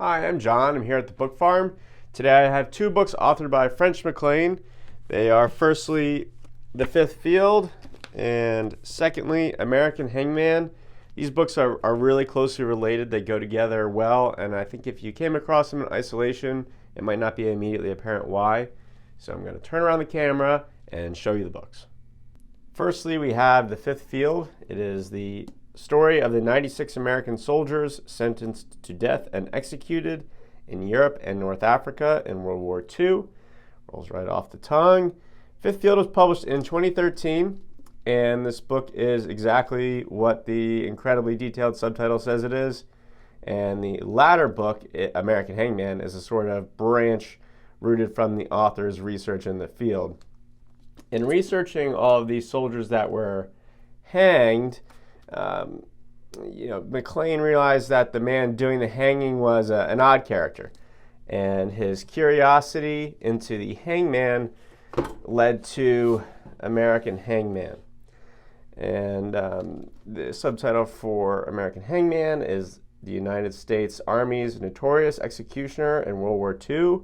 Hi, I'm John. I'm here at the Book Farm. Today I have two books authored by French MacLean. They are firstly The Fifth Field and secondly American Hangman. These books are really closely related. They go together well, and I think if you came across them in isolation, it might not be immediately apparent why. So I'm going to turn around the camera and show you the books. Firstly, we have The Fifth Field. It is the story of the 96 American soldiers sentenced to death and executed in Europe and North Africa in World War II. Rolls right off the tongue. Fifth Field was published in 2013, and this book is exactly what the incredibly detailed subtitle says it is. And the latter book, American Hangman, is a sort of branch rooted from the author's research in the field. In researching all of these soldiers that were hanged, MacLean realized that the man doing the hanging was an odd character, and his curiosity into the hangman led to American Hangman. And the subtitle for American Hangman is The United States Army's Notorious Executioner in World War II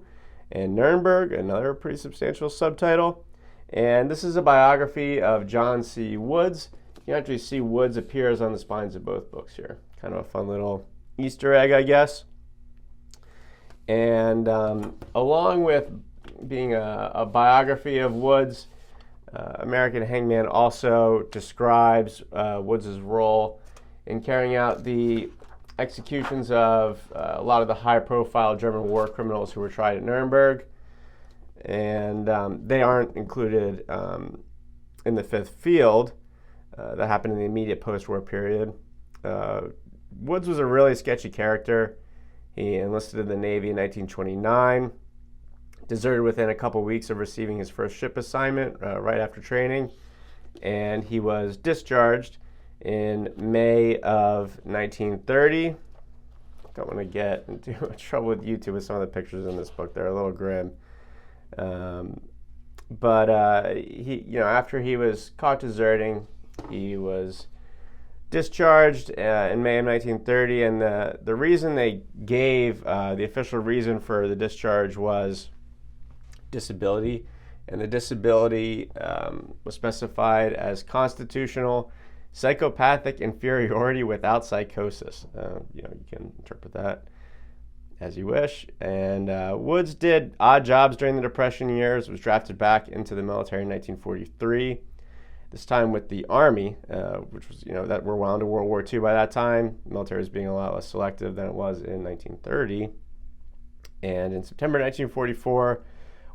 and Nuremberg, another pretty substantial subtitle. And this is a biography of John C. Woods. You can actually see Woods appears on the spines of both books here. Kind of a fun little Easter egg, I guess. And along with being a biography of Woods, American Hangman also describes Woods' role in carrying out the executions of a lot of the high-profile German war criminals who were tried at Nuremberg. And they aren't included in the Fifth Field. That happened in the immediate post-war period. Woods was a really sketchy character. He enlisted in the Navy in 1929, deserted within a couple weeks of receiving his first ship assignment right after training, and he was discharged in May of 1930. Don't want to get into trouble with YouTube with some of the pictures in this book. They're a little grim. After he was caught deserting, he was discharged in May of 1930, and the reason they gave, the official reason for the discharge was disability, and the disability was specified as constitutional psychopathic inferiority without psychosis. You can interpret that as you wish. And Woods did odd jobs during the Depression years, was drafted back into the military in 1943. This time with the Army, which was, that we're well into World War II by that time. The military was being a lot less selective than it was in 1930. And in September 1944,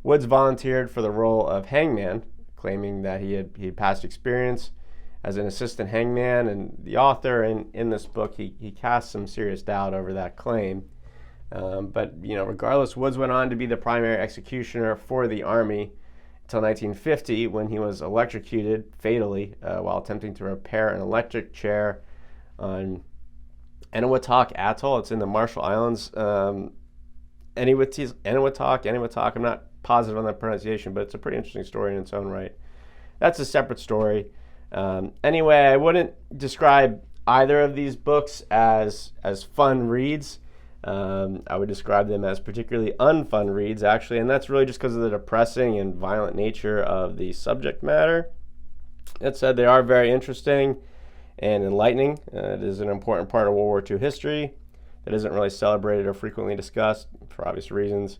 Woods volunteered for the role of hangman, claiming that he had past experience as an assistant hangman. And the author in this book, he cast some serious doubt over that claim. But regardless, Woods went on to be the primary executioner for the Army until 1950, when he was electrocuted fatally while attempting to repair an electric chair on Eniwetok Atoll. It's in the Marshall Islands. Eniwetok. I'm not positive on that pronunciation, but it's a pretty interesting story in its own right. That's a separate story. Anyway, I wouldn't describe either of these books as fun reads. I would describe them as particularly unfun reads, actually, and that's really just because of the depressing and violent nature of the subject matter. That said, they are very interesting and enlightening. It is an important part of World War II history that isn't really celebrated or frequently discussed for obvious reasons,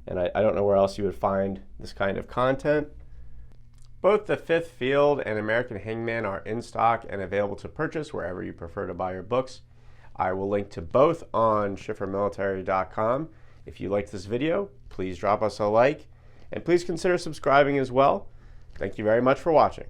and I don't know where else you would find this kind of content. Both The Fifth Field and American Hangman are in stock and available to purchase wherever you prefer to buy your books. I will link to both on schiffermilitary.com. If you liked this video, please drop us a like, and please consider subscribing as well. Thank you very much for watching.